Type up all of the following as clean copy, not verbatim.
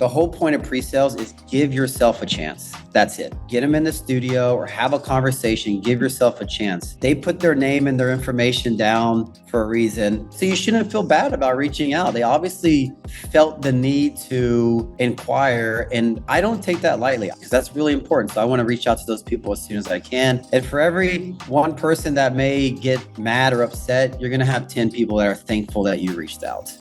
The whole point of pre-sales is give yourself a chance. That's it. Get them in the studio or have a conversation. Give yourself a chance. They put their name and their information down for a reason. So you shouldn't feel bad about reaching out. They obviously felt the need to inquire. And I don't take that lightly because that's really important. So I want to reach out to those people as soon as I can. And for every one person that may get mad or upset, you're going to have 10 people that are thankful that you reached out.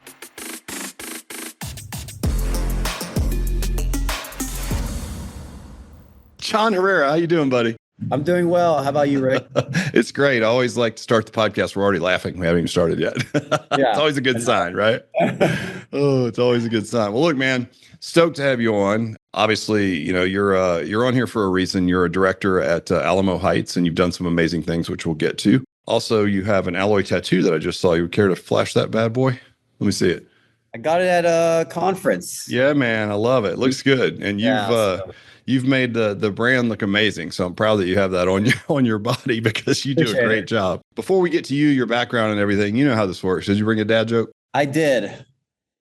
John Herrera, how you doing, buddy? I'm doing well. How about you, Rick? It's great. I always like to start the podcast. We're already laughing. We haven't even started yet. Yeah. It's always a good sign, right? Oh, it's always a good sign. Well, look, man, stoked to have you on. Obviously, you know, you're on here for a reason. You're a director at Alamo Heights, and you've done some amazing things, which we'll get to. Also, you have an alloy tattoo that I just saw. You care to flash that bad boy? Let me see it. I got it at a conference. Yeah, man, I love it. Looks good, and you've made the brand look amazing. So I'm proud that you have that on your body because you do a great job. Before we get to you, your background and everything, you know how this works. Did you bring a dad joke? I did.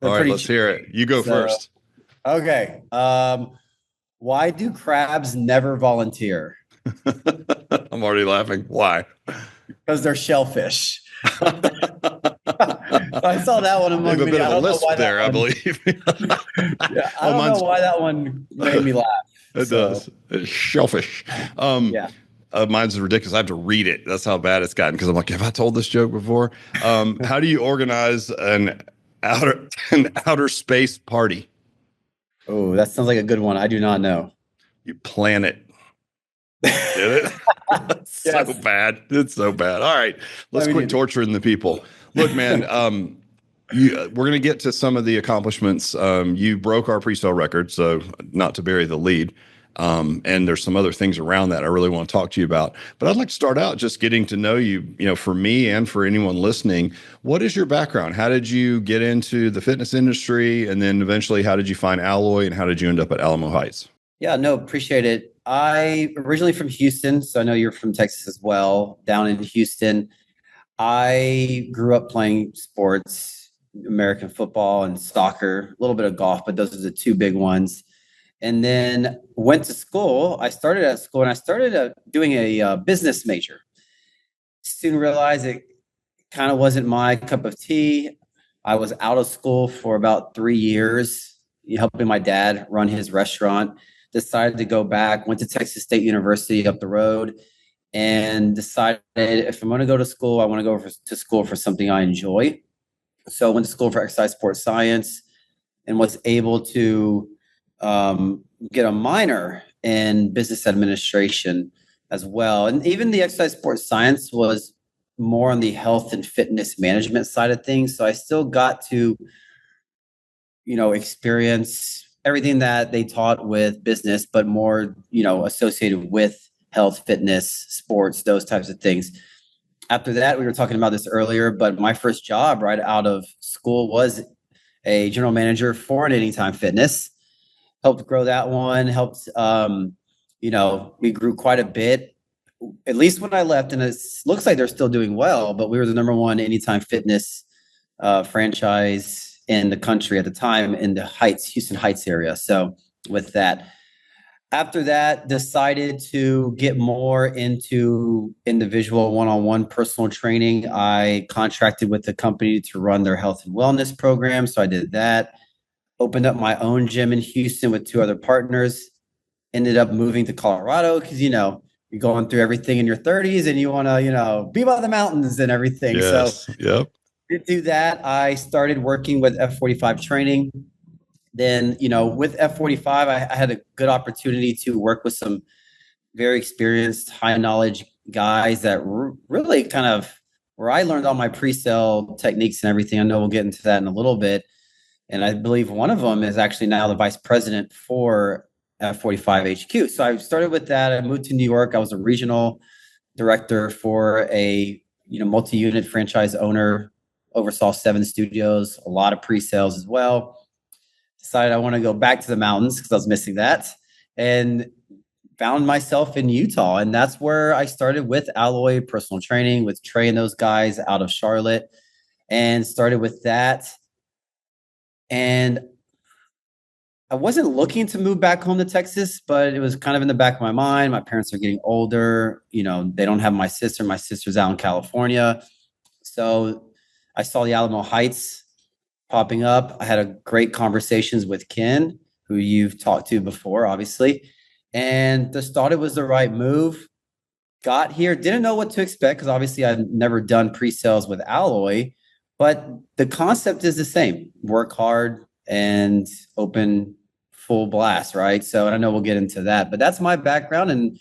All right, let's hear it. You go first. Okay. Why do crabs never volunteer? I'm already laughing. Why? Because they're shellfish. I saw that one among a bit of a lisp there, I believe. Yeah, I don't know why that one made me laugh. It does. It's shellfish. Mine's ridiculous. I have to read it. That's how bad it's gotten because I'm like, have I told this joke before? How do you organize an outer space party? Oh, that sounds like a good one. I do not know. You plan it. Did it? It's yes. So bad. It's so bad. All right. Let's quit torturing the people. Look, man, we're going to get to some of the accomplishments. You broke our pre-sale record, so not to bury the lead. And there's some other things around that I really want to talk to you about. But I'd like to start out just getting to know you, you know, for me and for anyone listening. What is your background? How did you get into the fitness industry? And then eventually, how did you find Alloy and how did you end up at Alamo Heights? Yeah, no, appreciate it. I originally from Houston, so I know you're from Texas as well, down in Houston. I grew up playing sports, American football and soccer, a little bit of golf, but those are the two big ones. And then went to school. I started at school and I started doing a business major. Soon realized it kind of wasn't my cup of tea. I was out of school for about 3 years, helping my dad run his restaurant. Decided to go back, went to Texas State University up the road, and decided if I'm going to go to school, I want to go to school for something I enjoy. So I went to school for exercise sports science and was able to get a minor in business administration as well. And even the exercise sports science was more on the health and fitness management side of things. So I still got to, experience everything that they taught with business, but more, associated with health, fitness, sports, those types of things. After that, we were talking about this earlier, but my first job right out of school was a general manager for an Anytime Fitness. Helped grow that one, we grew quite a bit, at least when I left, and it looks like they're still doing well, but we were the number one Anytime Fitness franchise in the country at the time in the Houston Heights area. So with that, after that, decided to get more into individual one-on-one personal training. I contracted with the company to run their health and wellness program. So I did that, opened up my own gym in Houston with 2 other partners, ended up moving to Colorado because, you're going through everything in your 30s and you want to, be by the mountains and everything. Yes. So yep. To do that, I started working with F45 training. Then, with F45, I had a good opportunity to work with some very experienced, high knowledge guys that really kind of where I learned all my pre-sale techniques and everything. I know we'll get into that in a little bit. And I believe one of them is actually now the vice president for F45 HQ. So I started with that. I moved to New York. I was a regional director for a multi-unit franchise owner, oversaw 7 studios, a lot of pre-sales as well. Decided I want to go back to the mountains because I was missing that, and found myself in Utah. And that's where I started with Alloy Personal Training with Trey and those guys out of Charlotte, and started with that. And I wasn't looking to move back home to Texas, but it was kind of in the back of my mind. My parents are getting older. They don't have my sister. My sister's out in California. So I saw the Alamo Heights popping up. I had a great conversations with Ken, who you've talked to before, obviously, and just thought it was the right move. Got here, didn't know what to expect because obviously I've never done pre-sales with Alloy, but the concept is the same. Work hard and open full blast, right? So I know we'll get into that, but that's my background and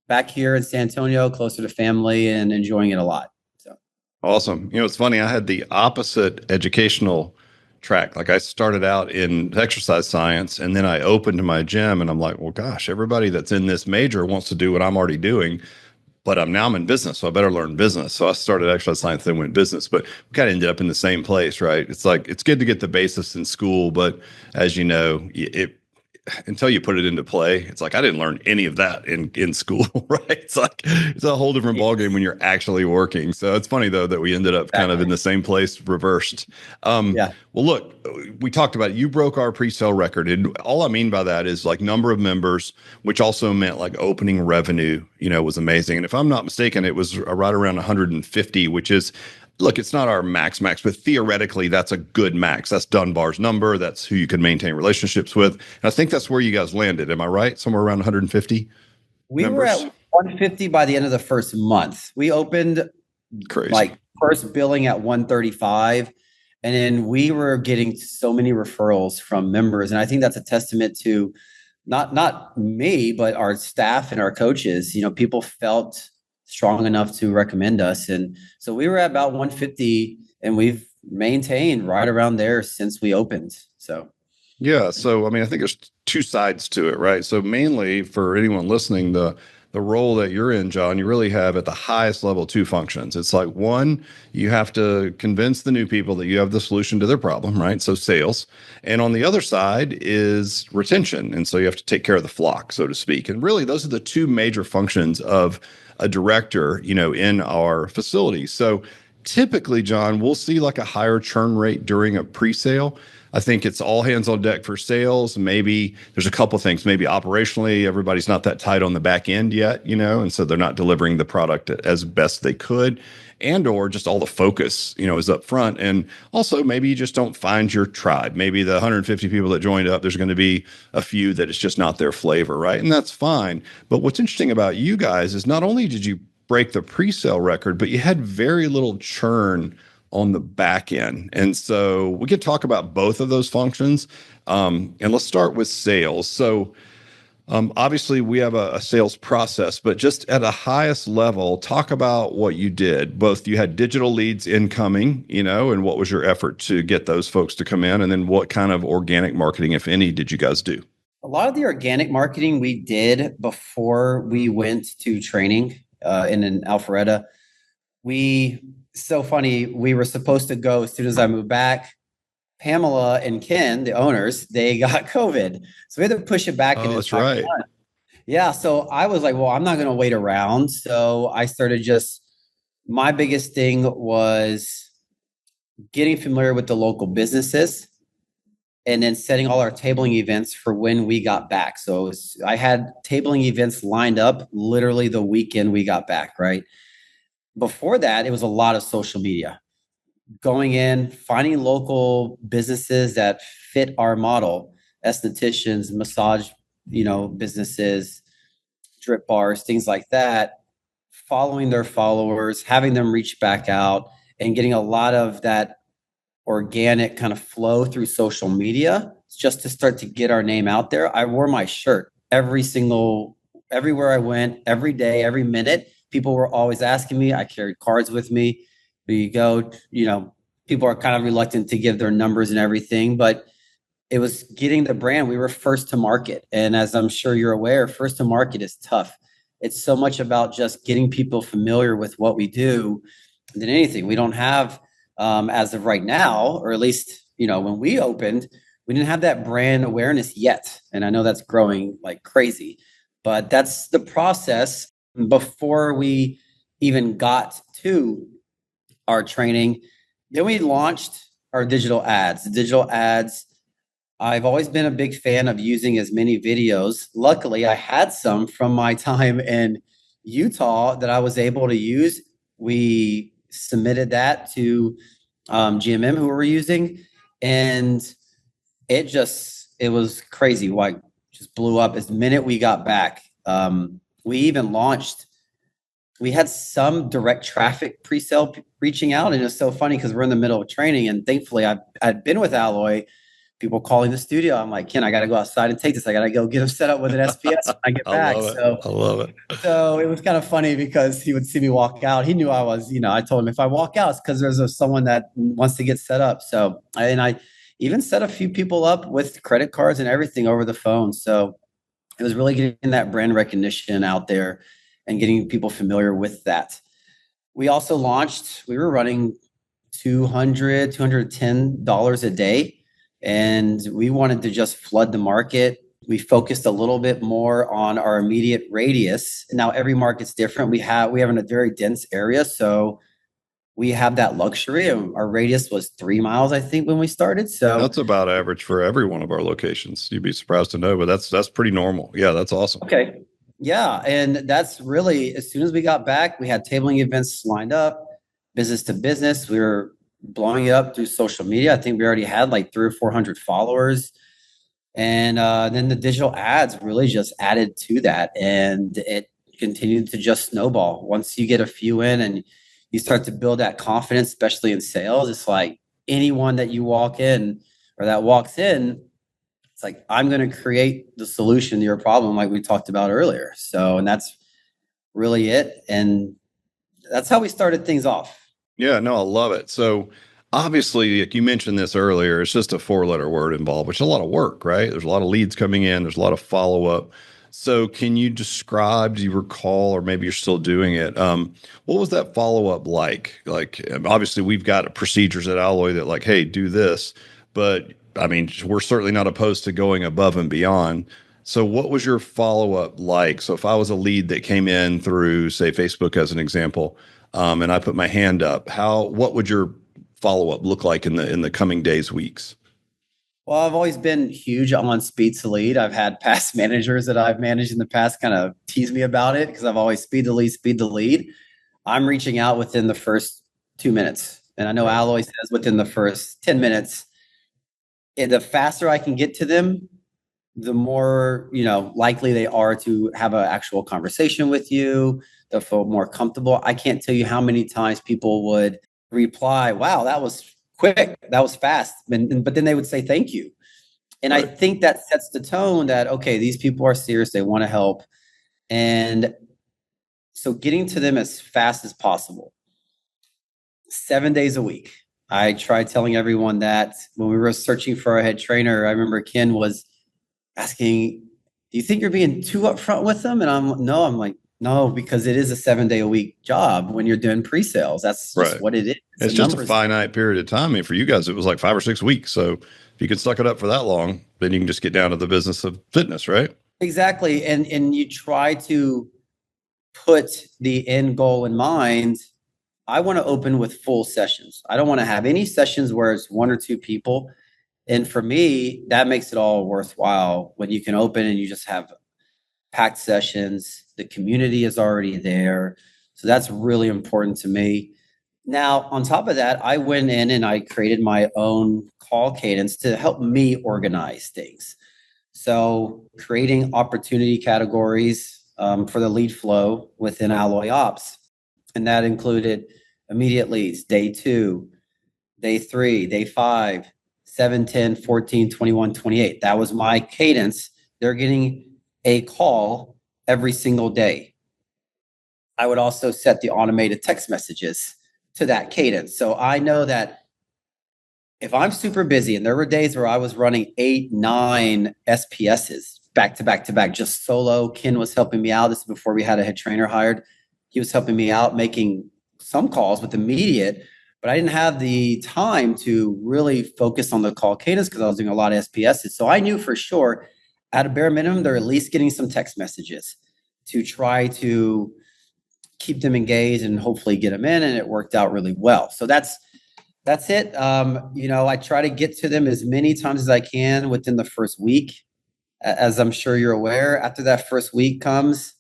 back here in San Antonio, closer to family and enjoying it a lot. So awesome. It's funny. I had the opposite educational track. Like I started out in exercise science and then I opened my gym and I'm like, well, gosh, everybody that's in this major wants to do what I'm already doing. But I'm in business, so I better learn business. So I started exercise science, then went business, but we kind of ended up in the same place, right? It's like, it's good to get the basics in school, but as you know, until you put it into play, it's like I didn't learn any of that in school, right? It's like it's a whole different ballgame when you're actually working. So it's funny though that we ended up kind of in the same place, reversed. Yeah. Well, look, we talked about it. You broke our pre-sale record, and all I mean by that is like number of members, which also meant like opening revenue. Was amazing. And if I'm not mistaken, it was right around 150, which is. Look, it's not our max, but theoretically, that's a good max. That's Dunbar's number. That's who you can maintain relationships with. And I think that's where you guys landed. Am I right? Somewhere around 150 We members? were at 150 by the end of the first month. We opened Crazy. First billing at 135. And then we were getting so many referrals from members. And I think that's a testament to not me, but our staff and our coaches. People felt strong enough to recommend us. And so we were at about 150 and we've maintained right around there since we opened. So yeah. So, I mean, I think there's two sides to it, right? So mainly for anyone listening, the role that you're in, John, you really have at the highest level two functions. It's like one, you have to convince the new people that you have the solution to their problem, right? So sales. And on the other side is retention. And so you have to take care of the flock, so to speak. And really, those are the two major functions of a director, in our facility. So typically, John, we'll see like a higher churn rate during a pre-sale. I think it's all hands on deck for sales. Maybe there's a couple of things. Maybe operationally, everybody's not that tight on the back end yet, and so they're not delivering the product as best they could, and or just all the focus, is up front. And also maybe you just don't find your tribe. Maybe the 150 people that joined up, there's going to be a few that it's just not their flavor, right? And that's fine. But what's interesting about you guys is not only did you break the pre-sale record, but you had very little churn on the back end. And so we could talk about both of those functions. And let's start with sales. So obviously we have a sales process, but just at a highest level, talk about what you did. Both you had digital leads incoming, and what was your effort to get those folks to come in? And then what kind of organic marketing, if any, did you guys do? A lot of the organic marketing we did before we went to training in Alpharetta. So funny, we were supposed to go as soon as I moved back. Pamela and Ken, the owners, they got COVID. So we had to push it back. Oh, that's right. Yeah. So I was like, well, I'm not going to wait around. So I started my biggest thing was getting familiar with the local businesses and then setting all our tabling events for when we got back. So I had tabling events lined up literally the weekend we got back, right? Before that, it was a lot of social media. Going in, finding local businesses that fit our model, estheticians, massage, businesses, drip bars, things like that, following their followers, having them reach back out and getting a lot of that organic kind of flow through social media just to start to get our name out there. I wore my shirt everywhere I went, every day, every minute. People were always asking me. I carried cards with me. There you go. People are kind of reluctant to give their numbers and everything, but it was getting the brand. We were first to market. And as I'm sure you're aware, first to market is tough. It's so much about just getting people familiar with what we do than anything. We don't have, as of right now, or at least, when we opened, we didn't have that brand awareness yet. And I know that's growing like crazy, but that's the process. Before we even got to our training, then we launched our digital ads. The digital ads I've always been a big fan of using as many videos. Luckily, I had some from my time in Utah that I was able to use. We submitted that to GMM who we're using, and it was crazy. Like, just blew up as the minute we got back. We even launched. We had some direct traffic pre-sale reaching out, and it's so funny because we're in the middle of training, and thankfully I'd been with Alloy. People calling the studio. I'm like, Ken, I got to go outside and take this. I got to go get him set up with an SPS when I get back. I love it. So it was kind of funny because he would see me walk out. He knew I was, I told him if I walk out, it's because there's someone that wants to get set up. So, and I even set a few people up with credit cards and everything over the phone. So it was really getting that brand recognition out there and getting people familiar with that. We also launched, we were running $210 a day. And we wanted to just flood the market. We focused a little bit more on our immediate radius. Now every market's different. We have in a very dense area, so we have that luxury. Our radius was 3 miles, I think, when we started. So that's about average for every one of our locations. You'd be surprised to know, but that's pretty normal. Yeah, that's awesome. Okay. Yeah. And that's really, as soon as we got back, we had tabling events lined up, business to business. We were blowing it up through social media. I think we already had like 300 or 400 followers. And then the digital ads really just added to that. And it continued to just snowball. Once you get a few in and you start to build that confidence, especially in sales, it's like anyone that you walk in or that walks in, it's like, I'm going to create the solution to your problem like we talked about earlier. So, and that's really it. And that's how we started things off. Yeah, no, I love it. So obviously, like you mentioned this earlier, it's just a 4-letter word involved, which is a lot of work, right? There's a lot of leads coming in. There's a lot of follow-up. So can you describe, do you recall, or maybe you're still doing it? What was that follow-up like? Like, obviously we've got procedures at Alloy that like, hey, do this, but I mean, we're certainly not opposed to going above and beyond. So what was your follow-up like? So if I was a lead that came in through, say, Facebook as an example, and I put my hand up, what would your follow-up look like in the coming days, weeks? Well, I've always been huge on speed to lead. I've had past managers that I've managed in the past kind of tease me about it because I've always speed to lead, speed to lead. I'm reaching out within the first 2 minutes. And I know Alloy says within the first 10 minutes. And the faster I can get to them, the more, likely they are to have an actual conversation with you. They'll feel more comfortable. I can't tell you how many times people would reply, wow, that was quick, that was fast. But then they would say, thank you. And right. I think that sets the tone that, okay, these people are serious. They want to help. And so getting to them as fast as possible, 7 days a week. I tried telling everyone that when we were searching for a head trainer. I remember Ken was asking, do you think you're being too upfront with them? And I'm like, no, because it is a 7-day-a-week job when you're doing pre-sales. That's just right. What it is. It's just a finite period of time. I mean, for you guys, it was like 5 or 6 weeks. So if you can suck it up for that long, then you can just get down to the business of fitness, right? Exactly. And you try to put the end goal in mind. I want to open with full sessions. I don't want to have any sessions where it's 1 or 2 people. And for me, that makes it all worthwhile when you can open and you just have packed sessions. The community is already there. So that's really important to me. Now, on top of that, I went in and I created my own call cadence to help me organize things. So creating opportunity categories for the lead flow within Alloy Ops. And that included immediate leads, day 2, day 3, day 5, 7, 10, 14, 21, 28. That was my cadence. They're getting a call every single day. I would also set the automated text messages to that cadence. So I know that if I'm super busy, and there were days where I was running 8, 9 SPSs back to back to back, just solo. Ken was helping me out. This is before we had a head trainer hired. He was helping me out, making some calls with immediate, but I didn't have the time to really focus on the call cadence because I was doing a lot of SPSs. So I knew for sure at a bare minimum, they're at least getting some text messages to try to keep them engaged and hopefully get them in. And it worked out really well. So that's That's it. I try to get to them as many times as I can within the first week. As I'm sure you're aware, after that first week comes,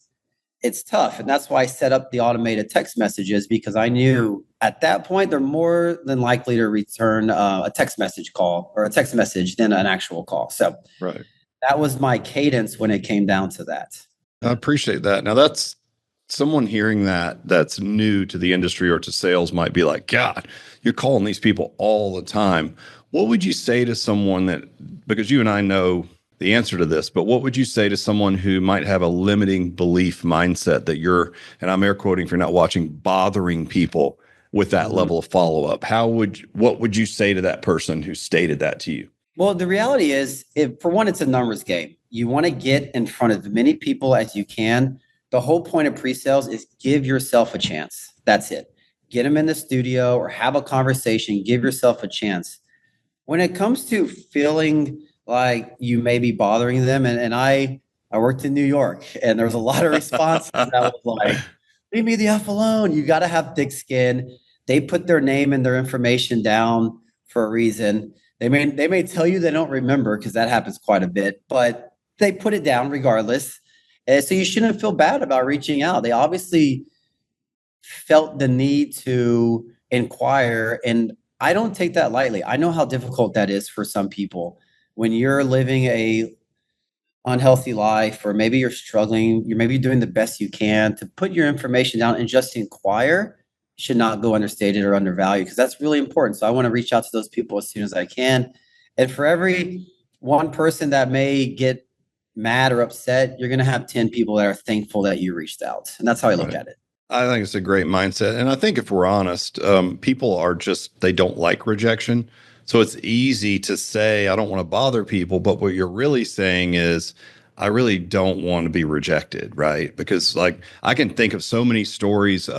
it's tough. And that's why I set up the automated text messages, because I knew at that point they're more than likely to return a text message call or a text message than an actual call. So Right. that was my cadence when it came down to that. I appreciate that. Now, that's someone hearing that's new to the industry or to sales might be like, God, you're calling these people all the time. What would you say to someone that, because you and I know the answer to this, but what would you say to someone who might have a limiting belief mindset that you're, and I'm air quoting if you're not watching, bothering people with that level of follow-up? What would you say to that person who stated that to you? Well, the reality is, for one, it's a numbers game. You want to get in front of as many people as you can. The whole point of pre-sales is give yourself a chance. That's it. Get them in the studio or have a conversation. Give yourself a chance. When it comes to feeling like you may be bothering them, and I worked in New York, and there was a lot of responses that was like, leave me the F alone. You got to have thick skin. They put their name and their information down for a reason. They may tell you they don't remember, because that happens quite a bit, but they put it down regardless. And so you shouldn't feel bad about reaching out. They obviously felt the need to inquire, and I don't take that lightly. I know how difficult that is for some people when you're living a unhealthy life, or maybe you're struggling, you're maybe doing the best you can. To put your information down and just inquire should not go understated or undervalued, because that's really important. So I want to reach out to those people as soon as I can. And for every one person that may get mad or upset, you're going to have 10 people that are thankful that you reached out. And that's how I look at it. I think it's a great mindset. And I think if we're honest, people are they don't like rejection. So it's easy to say, I don't want to bother people. But what you're really saying is, I really don't want to be rejected, right? Because like I can think of so many stories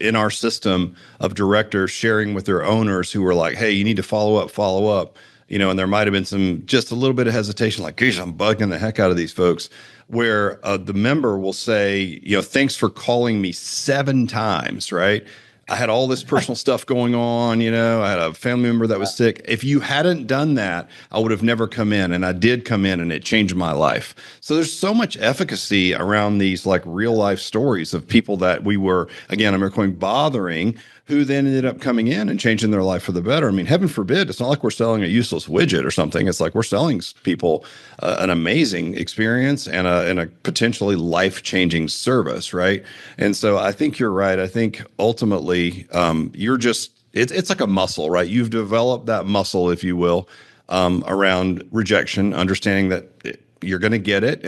in our system of directors sharing with their owners who were like, hey, you need to follow up. And there might have been just a little bit of hesitation, like, geez, I'm bugging the heck out of these folks, where the member will say, thanks for calling me 7 times, right? I had all this personal stuff going on, I had a family member that was sick. If you hadn't done that, I would have never come in. And I did come in, and it changed my life. So there's so much efficacy around these like real life stories of people that we were, again, I'm recording, bothering, who then ended up coming in and changing their life for the better. I mean, heaven forbid, it's not like we're selling a useless widget or something. It's like we're selling people an amazing experience and a potentially life-changing service, right? And so I think you're right. I think ultimately it's like a muscle, right? You've developed that muscle, if you will, around rejection, understanding that you're going to get it.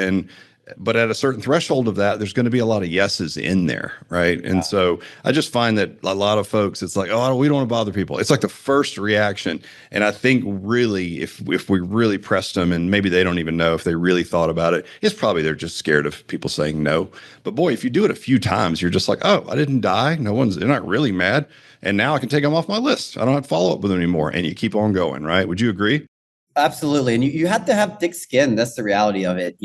But at a certain threshold of that, there's going to be a lot of yeses in there, right? And so I just find that a lot of folks, it's like, oh, we don't want to bother people. It's like the first reaction. And I think really, if we really pressed them, and maybe they don't even know if they really thought about it, it's probably they're just scared of people saying no. But boy, if you do it a few times, you're just like, oh, I didn't die. They're not really mad. And now I can take them off my list. I don't have to follow up with them anymore. And you keep on going, right? Would you agree? Absolutely. And you have to have thick skin. That's the reality of it.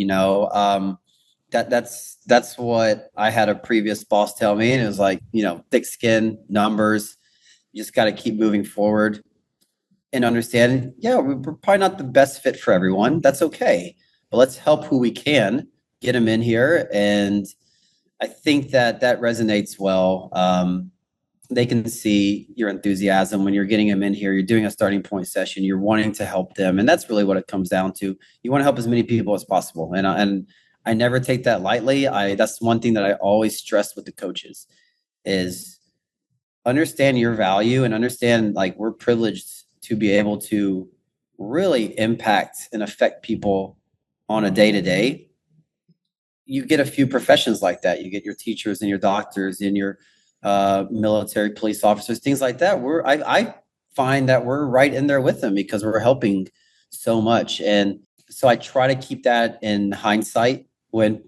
That's what I had a previous boss tell me. And it was like, thick skin, numbers, you just got to keep moving forward and understand, we're probably not the best fit for everyone. That's okay. But let's help who we can, get them in here. And I think that resonates well. They can see your enthusiasm when you're getting them in here. You're doing a starting point session. You're wanting to help them. And that's really what it comes down to. You want to help as many people as possible. And I never take that lightly. That's one thing that I always stress with the coaches is understand your value and understand, like, we're privileged to be able to really impact and affect people on a day-to-day. You get a few professions like that. You get your teachers and your doctors and your military, police officers, things like that. I find that we're right in there with them because we're helping so much. And so I try to keep that in hindsight when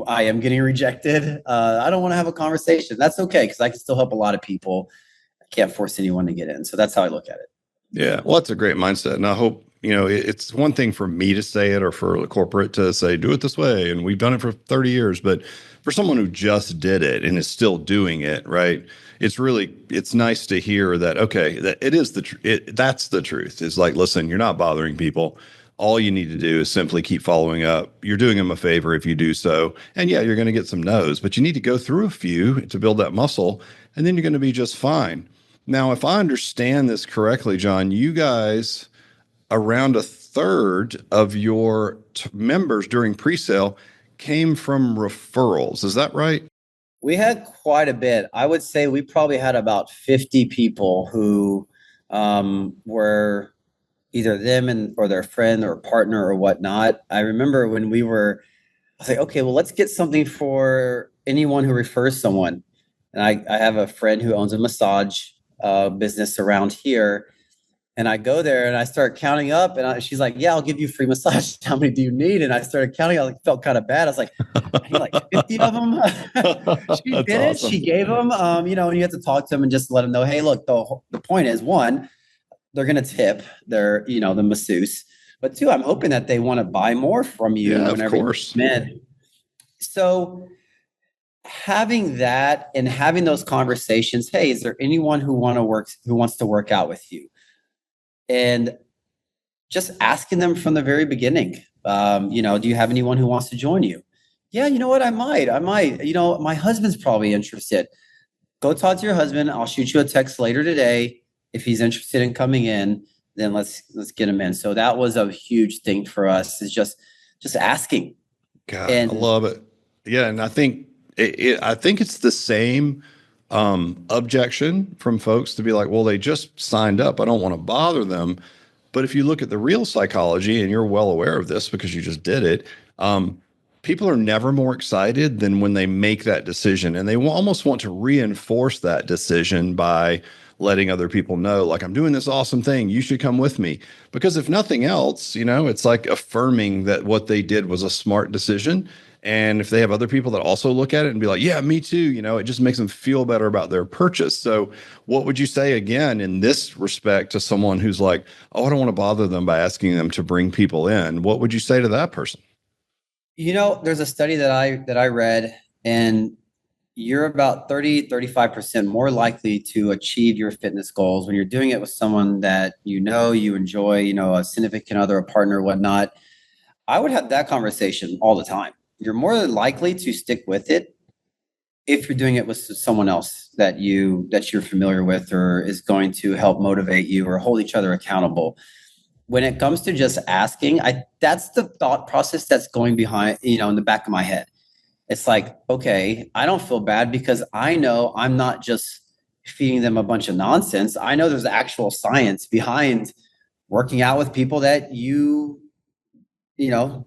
I am getting rejected. I don't want to have a conversation. That's okay, because I can still help a lot of people. I can't force anyone to get in. So that's how I look at it. Yeah. Well, that's a great mindset. And I hope it's one thing for me to say it or for a corporate to say, do it this way. And we've done it for 30 years. But for someone who just did it and is still doing it, right? It's nice to hear that, okay, that it is that's the truth. Is like, listen, you're not bothering people. All you need to do is simply keep following up. You're doing them a favor if you do so. And yeah, you're going to get some no's, but you need to go through a few to build that muscle, and then you're going to be just fine. Now, if I understand this correctly, John, you guys, around a third of your members during pre-sale came from referrals. Is that right? We had quite a bit. I would say we probably had about 50 people who were either them or their friend or partner or whatnot. I remember when I was like, okay, well, let's get something for anyone who refers someone. And I have a friend who owns a massage business around here. And I go there and I start counting up, and she's like, yeah, I'll give you free massage. How many do you need? And I started counting. I felt kind of bad. I was like, I need like 50 of them. She did it. Awesome. She gave them, and you have to talk to them and just let them know, hey, look, the point is, one, they're going to tip their, the masseuse. But two, I'm hoping that they want to buy more from you. Yeah, of course. So having that and having those conversations, hey, is there anyone who wants to work out with you? And just asking them from the very beginning, do you have anyone who wants to join you? Yeah, you know what? I might, my husband's probably interested. Go talk to your husband. I'll shoot you a text later today. If he's interested in coming in, then let's get him in. So that was a huge thing for us, is just asking. God, I love it. Yeah. And I think it's the same objection from folks to be like, well, they just signed up. I don't want to bother them. But if you look at the real psychology, and you're well aware of this because you just did it, people are never more excited than when they make that decision. And they almost want to reinforce that decision by letting other people know, like, I'm doing this awesome thing. You should come with me. Because if nothing else, it's like affirming that what they did was a smart decision. And if they have other people that also look at it and be like, yeah, me too, it just makes them feel better about their purchase. So what would you say again in this respect to someone who's like, oh, I don't want to bother them by asking them to bring people in? What would you say to that person? There's a study that I read, and you're about 35% more likely to achieve your fitness goals when you're doing it with someone that you enjoy, a significant other, a partner, whatnot. I would have that conversation all the time. You're more likely to stick with it if you're doing it with someone else that you're familiar with, or is going to help motivate you or hold each other accountable. When it comes to just asking, that's the thought process that's going behind, in the back of my head. It's like, okay, I don't feel bad because I know I'm not just feeding them a bunch of nonsense. I know there's actual science behind working out with people that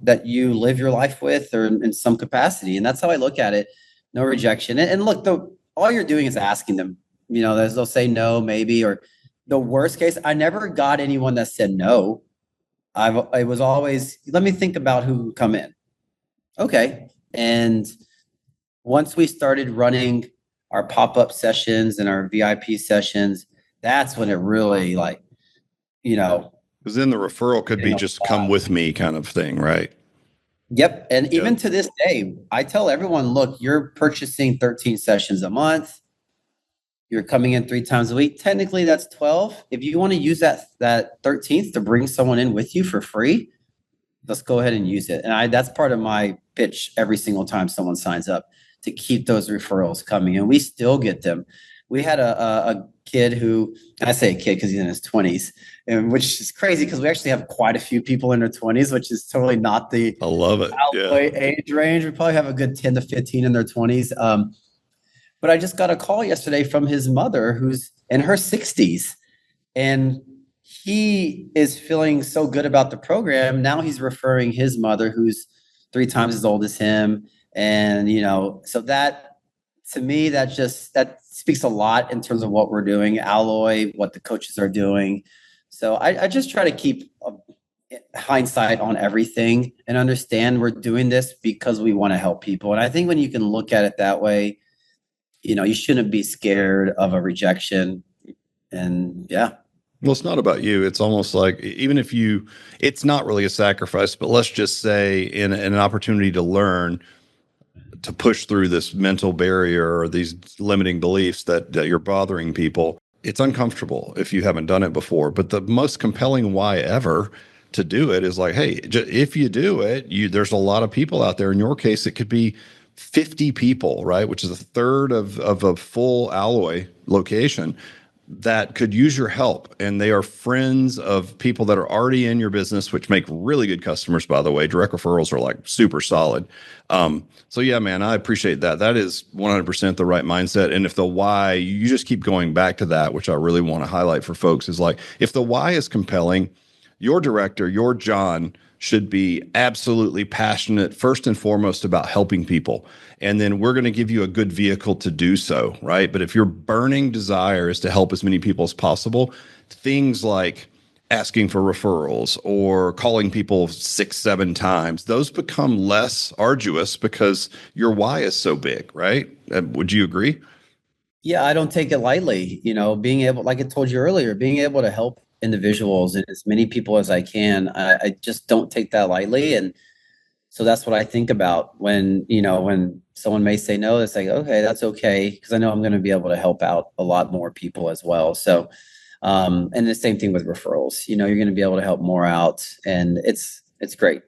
that you live your life with, or in some capacity. And that's how I look at it. No rejection. And look, all you're doing is asking them, they'll say no, maybe, or the worst case, I never got anyone that said no. I was always, let me think about who come in. Okay. And once we started running our pop-up sessions and our VIP sessions, that's when it really because then the referral could be just come with me kind of thing, right? Yep. And even to this day, I tell everyone, look, you're purchasing 13 sessions a month. You're coming in 3 times a week. Technically, that's 12. If you want to use that 13th to bring someone in with you for free, let's go ahead and use it. And that's part of my pitch every single time someone signs up, to keep those referrals coming. And we still get them. We had a kid who, and I say a kid because he's in his 20s, and which is crazy because we actually have quite a few people in their 20s, which is totally not the I love it. Age range. We probably have a good 10 to 15 in their 20s. But I just got a call yesterday from his mother, who's in her 60s, and he is feeling so good about the program. Now he's referring his mother, who's 3 times as old as him. And, so that, to me, that speaks a lot in terms of what we're doing, Alloy, what the coaches are doing. So I just try to keep hindsight on everything and understand we're doing this because we want to help people. And I think when you can look at it that way, you shouldn't be scared of a rejection. And yeah. Well, it's not about you. It's almost like even if it's not really a sacrifice, but let's just say in an opportunity to learn to push through this mental barrier or these limiting beliefs that you're bothering people. It's uncomfortable if you haven't done it before. But the most compelling why ever to do it is like, hey, if you do it, there's a lot of people out there. In your case, it could be 50 people, right? Which is a third of a full Alloy location that could use your help. And they are friends of people that are already in your business, which make really good customers, by the way. Direct referrals are like super solid. So yeah, man, I appreciate that. That is 100% the right mindset. And if the why, you just keep going back to that, which I really want to highlight for folks, is like, if the why is compelling, your director, your John, should be absolutely passionate, first and foremost, about helping people. And then we're going to give you a good vehicle to do so, right? But if your burning desire is to help as many people as possible, things like asking for referrals or calling people 6-7 times, those become less arduous because your why is so big, right? Would you agree? Yeah, I don't take it lightly. Being able, like I told you earlier, being able to help individuals and as many people as I can, I just don't take that lightly. And so that's what I think about when someone may say no, it's like, okay, that's okay. Because I know I'm going to be able to help out a lot more people as well. So, and the same thing with referrals, you're going to be able to help more out, and it's great.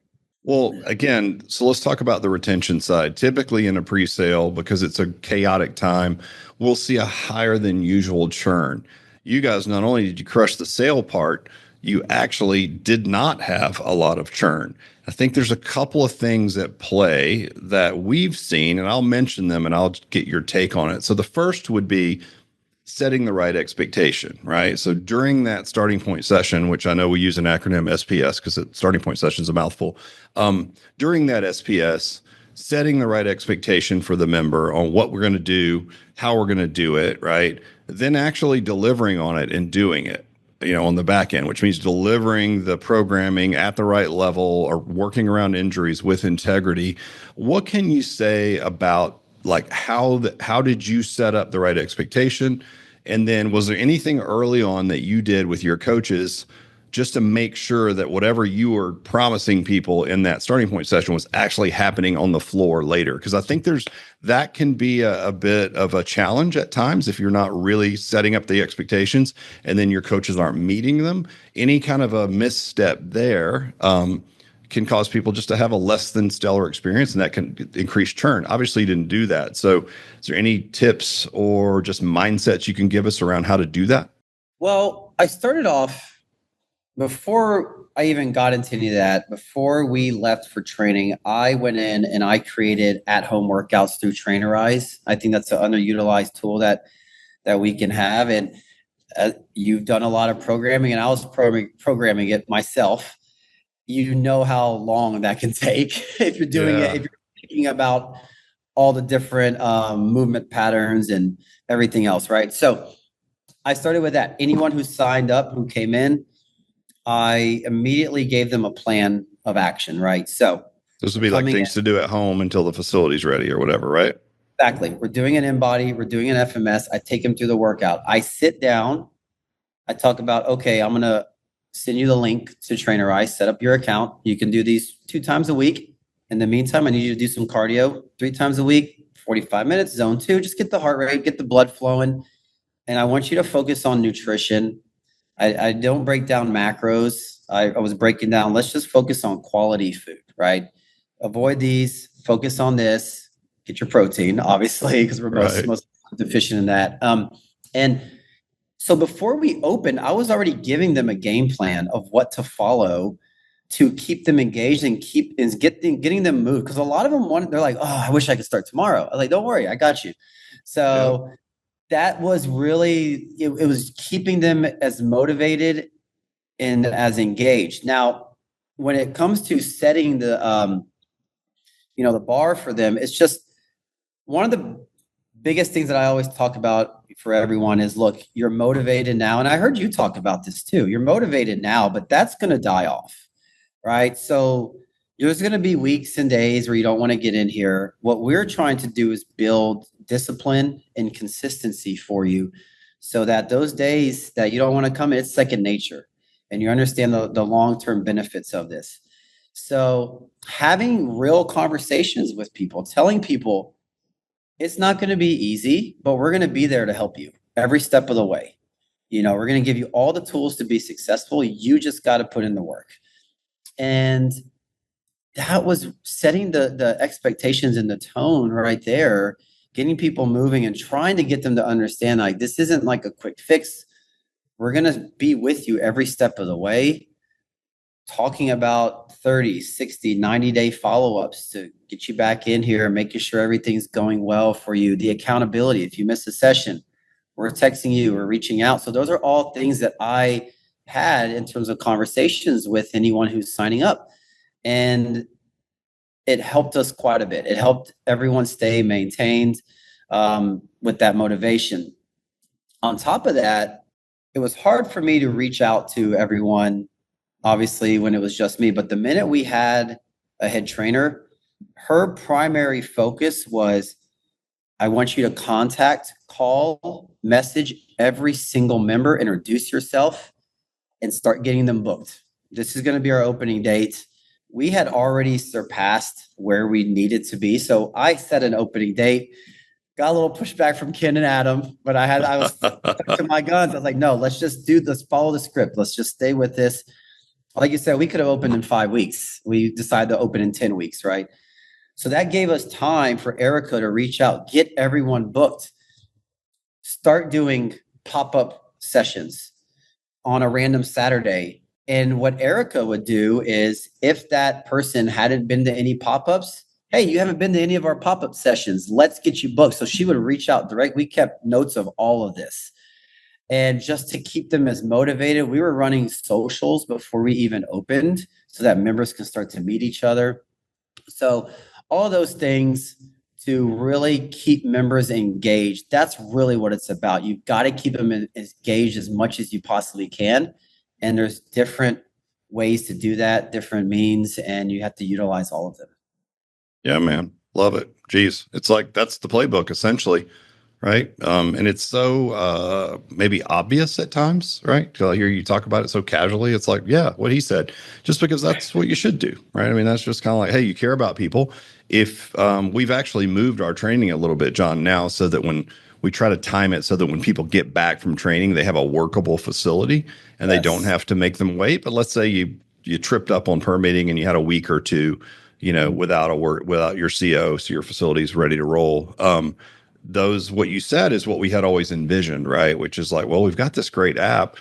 Well, again, so let's talk about the retention side. Typically in a pre-sale, because it's a chaotic time, we'll see a higher than usual churn. You guys, not only did you crush the sale part, you actually did not have a lot of churn. I think there's a couple of things at play that we've seen, and I'll mention them and I'll get your take on it. So the first would be setting the right expectation, right? So during that starting point session, which I know we use an acronym SPS because starting point session is a mouthful. During that SPS, setting the right expectation for the member on what we're going to do, how we're going to do it, right? Then actually delivering on it and doing it, on the back end, which means delivering the programming at the right level or working around injuries with integrity. What can you say about like how did you set up the right expectation? And then was there anything early on that you did with your coaches just to make sure that whatever you were promising people in that starting point session was actually happening on the floor later? Because I think that can be a bit of a challenge at times if you're not really setting up the expectations and then your coaches aren't meeting them. Any kind of a misstep there can cause people just to have a less than stellar experience, and that can increase churn. Obviously, you didn't do that. So is there any tips or just mindsets you can give us around how to do that? Well, I started off before I even got into any of that. Before we left for training, I went in and I created at-home workouts through Trainerize. I think that's an underutilized tool that we can have. And you've done a lot of programming, and I was programming it myself. How long that can take if you're doing it, if you're thinking about all the different movement patterns and everything else, right? So I started with that. Anyone who signed up, who came in, I immediately gave them a plan of action, right? So this would be like things to do at home until the facility's ready or whatever, right? Exactly. We're doing an in-body, we're doing an FMS. I take them through the workout. I sit down, I talk about, okay, I'm going to send you the link to Trainerize, set up your account. You can do these 2 times a week. In the meantime, I need you to do some cardio 3 times a week, 45 minutes, zone 2, just get the heart rate, get the blood flowing. And I want you to focus on nutrition. I don't break down macros. I was breaking down, let's just focus on quality food, right? Avoid these, focus on this, get your protein, obviously, because we're most deficient in that. And so before we opened, I was already giving them a game plan of what to follow to keep them engaged and getting them moved. Because a lot of them they're like, oh, I wish I could start tomorrow. I was like, don't worry, I got you. So that was really, it was keeping them as motivated and as engaged. Now, when it comes to setting the bar for them, it's just one of the biggest things that I always talk about for everyone is, look, you're motivated now. And I heard you talk about this too. You're motivated now, but that's going to die off, right? So there's going to be weeks and days where you don't want to get in here. What we're trying to do is build discipline and consistency for you so that those days that you don't want to come in, it's second nature, and you understand the long-term benefits of this. So having real conversations with people, telling people it's not going to be easy, but we're going to be there to help you every step of the way. We're going to give you all the tools to be successful. You just got to put in the work. And that was setting the expectations and the tone right there, getting people moving and trying to get them to understand, like, this isn't like a quick fix. We're going to be with you every step of the way, talking about 30, 60, 90-day follow-ups to get you back in here, making sure everything's going well for you. The accountability, if you miss a session, we're texting you, we're reaching out. So those are all things that I had in terms of conversations with anyone who's signing up. And it helped us quite a bit. It helped everyone stay maintained with that motivation. On top of that, it was hard for me to reach out to everyone, obviously, when it was just me. But the minute we had a head trainer, her primary focus was, I want you to contact, call, message every single member, introduce yourself, and start getting them booked. This is going to be our opening date. We had already surpassed where we needed to be. So I set an opening date, got a little pushback from Ken and Adam, but I was stuck to my guns. I was like, no, let's follow the script. Let's just stay with this. Like you said, we could have opened in 5 weeks. We decided to open in 10 weeks, right? So that gave us time for Erica to reach out, get everyone booked, start doing pop-up sessions on a random Saturday. And what Erica would do is, if that person hadn't been to any pop-ups, hey, you haven't been to any of our pop-up sessions, let's get you booked. So she would reach out direct. We kept notes of all of this. And just to keep them as motivated, we were running socials before we even opened so that members can start to meet each other. So all those things to really keep members engaged. That's really what it's about. You've got to keep them engaged as much as you possibly can. And there's different ways to do that, different means, and you have to utilize all of them. Yeah, man. Love it. Geez. It's like, that's the playbook essentially. Right. And it's so maybe obvious at times, right? I hear you talk about it so casually. It's like, yeah, what he said, just because that's what you should do. Right. I mean, that's just kind of like, hey, you care about people. If we've actually moved our training a little bit, John, now, so that when we try to time it so that when people get back from training, they have a workable facility and they don't have to make them wait. But let's say you tripped up on permitting and you had a week or two, without your CO, so your facility's ready to roll. What you said is what we had always envisioned, right? Which is like, well, we've got this great app,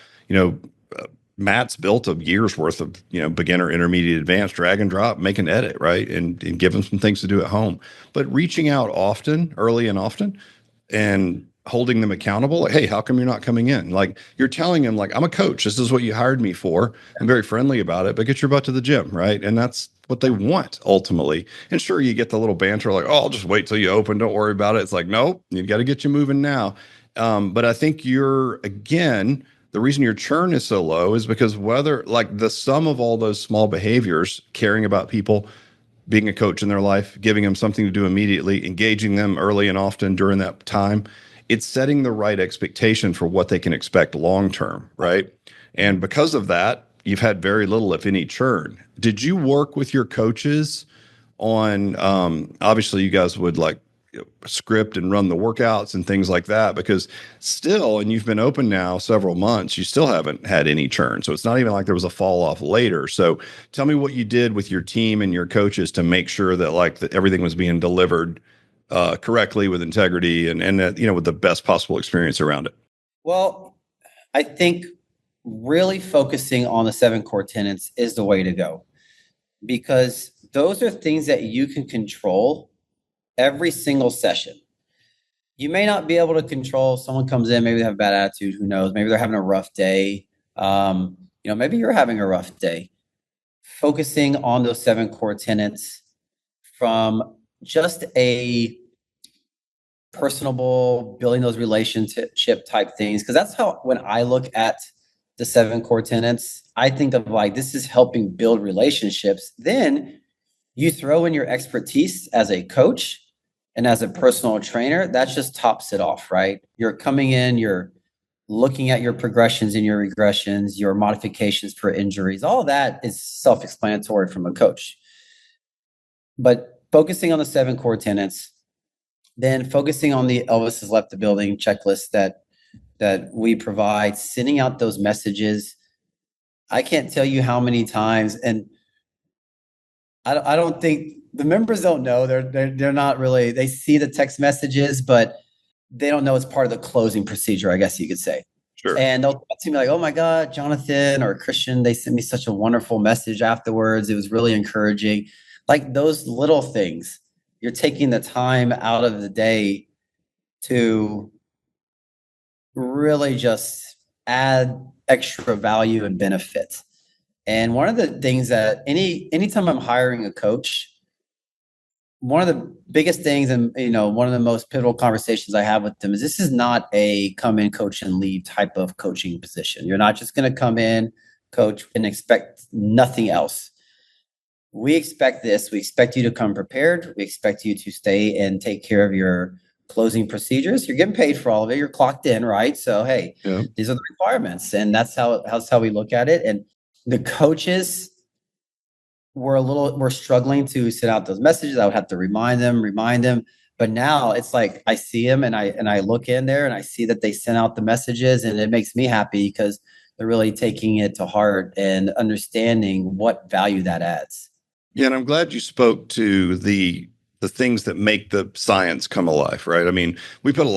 Matt's built a year's worth of, beginner, intermediate, advanced, drag and drop, make an edit, right? And give them some things to do at home, but reaching out early and often, and holding them accountable. Like, hey, how come you're not coming in? Like, you're telling them, like, I'm a coach. This is what you hired me for. I'm very friendly about it, but get your butt to the gym, right? And that's what they want ultimately. And sure, you get the little banter like, oh, I'll just wait till you open. Don't worry about it. It's like, nope, you got to get you moving now. But I think the reason your churn is so low is because whether, like, the sum of all those small behaviors, caring about people, being a coach in their life, giving them something to do immediately, engaging them early and often during that time, it's setting the right expectation for what they can expect long-term, right? And because of that, you've had very little, if any, churn. Did you work with your coaches on, obviously you guys would script and run the workouts and things like that, because still, and you've been open now several months, you still haven't had any churn. So it's not even like there was a fall off later. So tell me what you did with your team and your coaches to make sure that everything was being delivered correctly, with integrity, and with the best possible experience around it. Well, I think really focusing on the 7 core tenets is the way to go, because those are things that you can control every single session. You may not be able to control, someone comes in, maybe they have a bad attitude, who knows, maybe they're having a rough day. Maybe you're having a rough day. Focusing on those 7 core tenets from just a personable, building those relationship type things, because that's how, when I look at the 7 core tenets, I think of this is helping build relationships. Then you throw in your expertise as a coach and as a personal trainer, that just tops it off, right? You're coming in, you're looking at your progressions and your regressions, your modifications for injuries, all of that is self-explanatory from a coach. But focusing on the 7 core tenets, then focusing on the Elvis has left the building checklist that we provide, sending out those messages. I can't tell you how many times, and I don't think the members don't know. They're not really, they see the text messages, but they don't know it's part of the closing procedure, I guess you could say. Sure. And they'll come to me like, oh my God, Jonathan or Christian, they sent me such a wonderful message afterwards. It was really encouraging. Like those little things, you're taking the time out of the day to really just add extra value and benefit. And one of the things that anytime I'm hiring a coach, one of the biggest things and one of the most pivotal conversations I have with them is this is not a come in, coach and leave type of coaching position. You're not just going to come in, coach, and expect nothing else. We expect this. We expect you to come prepared. We expect you to stay and take care of your closing procedures. You're getting paid for all of it. You're clocked in, right? So, hey, these are the requirements. And that's how we look at it. And the coaches we're struggling to send out those messages. I would have to remind them. But now it's like I see them and I look in there and I see that they sent out the messages, and it makes me happy because they're really taking it to heart and understanding what value that adds. Yeah, and I'm glad you spoke to the things that make the science come alive, right? I mean, we put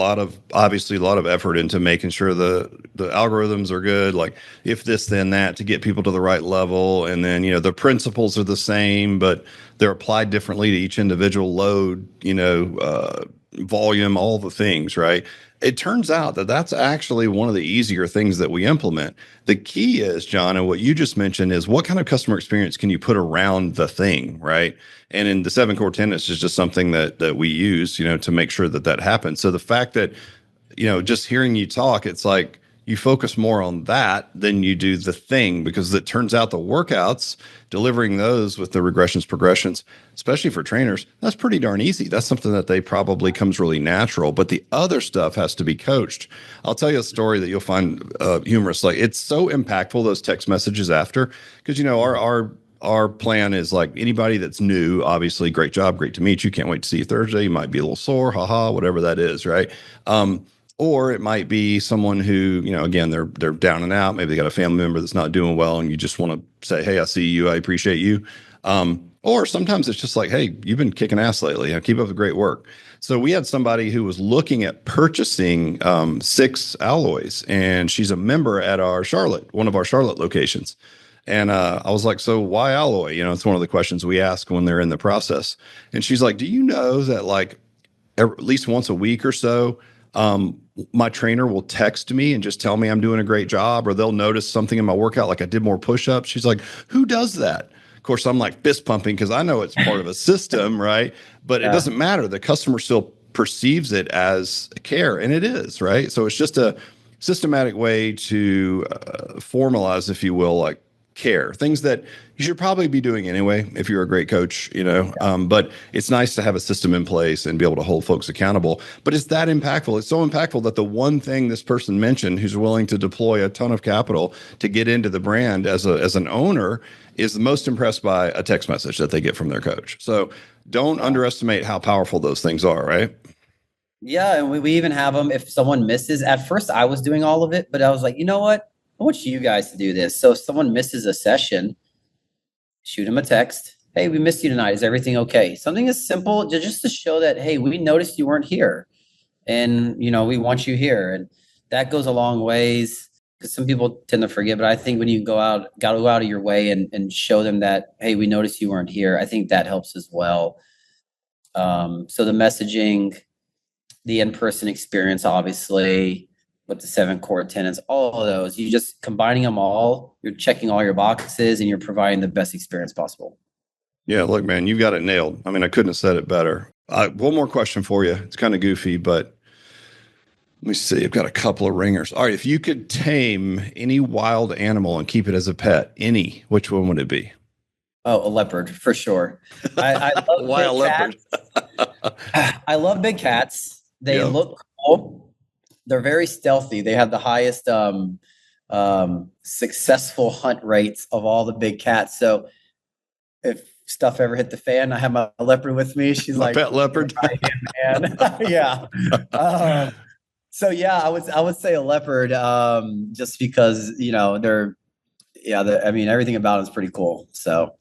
obviously a lot of effort into making sure the algorithms are good, like if this, then that, to get people to the right level. And then, the principles are the same, but they're applied differently to each individual load, volume, all the things, right? It turns out that that's actually one of the easier things that we implement. The key is, John, and what you just mentioned is what kind of customer experience can you put around the thing, right? And in the 7 core tenets is just something that we use, to make sure that happens. So the fact that, just hearing you talk, it's like you focus more on that than you do the thing, because it turns out the workouts, delivering those with the regressions, progressions, especially for trainers, that's pretty darn easy. That's something that they probably comes really natural, but the other stuff has to be coached. I'll tell you a story that you'll find humorous. Like, it's so impactful, those text messages after, because, our plan is like anybody that's new, obviously, great job, great to meet you. Can't wait to see you Thursday. You might be a little sore, haha, whatever that is, right? Or it might be someone who, again, they're down and out. Maybe they got a family member that's not doing well, and you just want to say, hey, I see you, I appreciate you. Or sometimes it's just like, hey, you've been kicking ass lately. Keep up the great work. So we had somebody who was looking at purchasing 6 alloys, and she's a member at one of our Charlotte locations. And I was like, so why alloy? It's one of the questions we ask when they're in the process. And she's like, do you know that like at least once a week or so, my trainer will text me and just tell me I'm doing a great job, or they'll notice something in my workout, like I did more push-ups. She's like, who does that? Of course, I'm like fist pumping because I know it's part of a system, right? But it doesn't matter. The customer still perceives it as care, and it is, right? So it's just a systematic way to formalize, if you will, like care, things that you should probably be doing anyway if you're a great coach, but it's nice to have a system in place and be able to hold folks accountable. But it's that impactful. It's so impactful that the one thing this person mentioned, who's willing to deploy a ton of capital to get into the brand as an owner, is the most impressed by a text message that they get from their coach. So don't underestimate how powerful those things are, right? Yeah, and we even have them if someone misses. At first, I was doing all of it, but I was like, you know what? I want you guys to do this. So if someone misses a session, shoot them a text. Hey, we missed you tonight. Is everything okay? Something as simple just to show that, hey, we noticed you weren't here, and we want you here. And that goes a long ways, because some people tend to forget. But I think when you go out of your way and show them that, hey, we noticed you weren't here, I think that helps as well. So the messaging, the in-person experience, obviously, with the 7 core tenets, all of those, you just combining them all, you're checking all your boxes and you're providing the best experience possible. Yeah, look, man, you got it nailed. I mean, I couldn't have said it better. One more question for you. It's kind of goofy, but let me see. I've got a couple of ringers. All right, if you could tame any wild animal and keep it as a pet, which one would it be? Oh, a leopard, for sure. I love Why a leopard? I love big cats. They look cool. they're very stealthy. They have the highest successful hunt rates of all the big cats. So if stuff ever hit the fan, I have my leopard with me. She's My like pet leopard. man. Yeah. So yeah, I would say a leopard, just because, you know, I mean, everything about them is pretty cool. So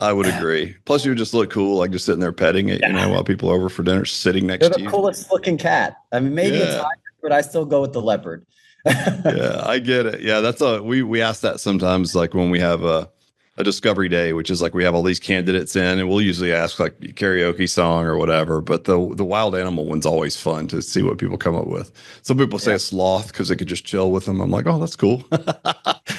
I would agree. Plus, you would just look cool, like just sitting there petting it, you know, while people are over for dinner, sitting next they're to the you. coolest looking cat. I mean, maybe it's Yeah. higher, but I still go with the leopard. Yeah, I get it. Yeah, that's we ask that sometimes, like when we have a discovery day, which is like we have all these candidates in, and we'll usually ask like karaoke song or whatever. But the wild animal one's always fun to see what people come up with. Some people say a sloth because they could just chill with them. I'm like, oh, that's cool.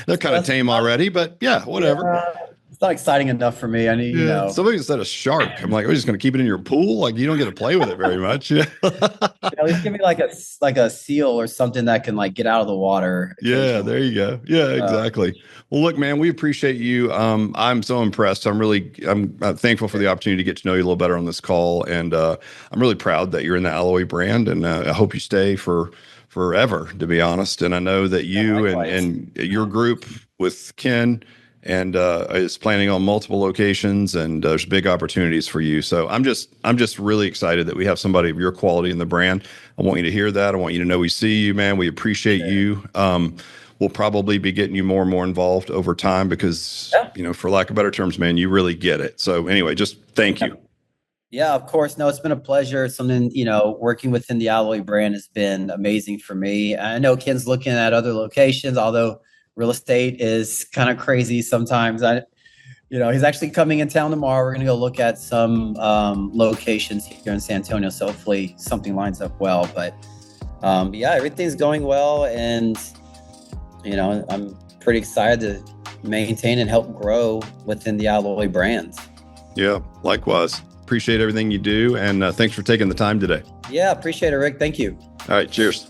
They're kind of tame already, but yeah, whatever. Yeah, it's not exciting enough for me. I need, you know. Somebody said a shark. I'm like, we're just going to keep it in your pool. Like you don't get to play with it very much. Yeah. At least give me like a seal or something that can like get out of the water. Yeah, there you go. Yeah, exactly. Well, look, man, we appreciate you. I'm so impressed. I'm thankful for the opportunity to get to know you a little better on this call, and I'm really proud that you're in the Alloy brand, and I hope you stay for forever, to be honest. And I know that you and your group with Ken and is planning on multiple locations, and there's big opportunities for you. So I'm just really excited that we have somebody of your quality in the brand. I want you to hear that. I want you to know we see you, man. We appreciate you. We'll probably be getting you more and more involved over time because, you know, for lack of better terms, man, you really get it. So anyway, just thank you. Yeah, of course. No, it's been a pleasure. Something, you know, working within the Alloy brand has been amazing for me. I know Ken's looking at other locations, although real estate is kind of crazy sometimes. He's actually coming in town tomorrow. We're going to go look at some locations here in San Antonio. So hopefully something lines up well. But yeah, everything's going well. And, you know, I'm pretty excited to maintain and help grow within the Alloy brand. Yeah, likewise. Appreciate everything you do. And thanks for taking the time today. Yeah, appreciate it, Rick. Thank you. All right. Cheers.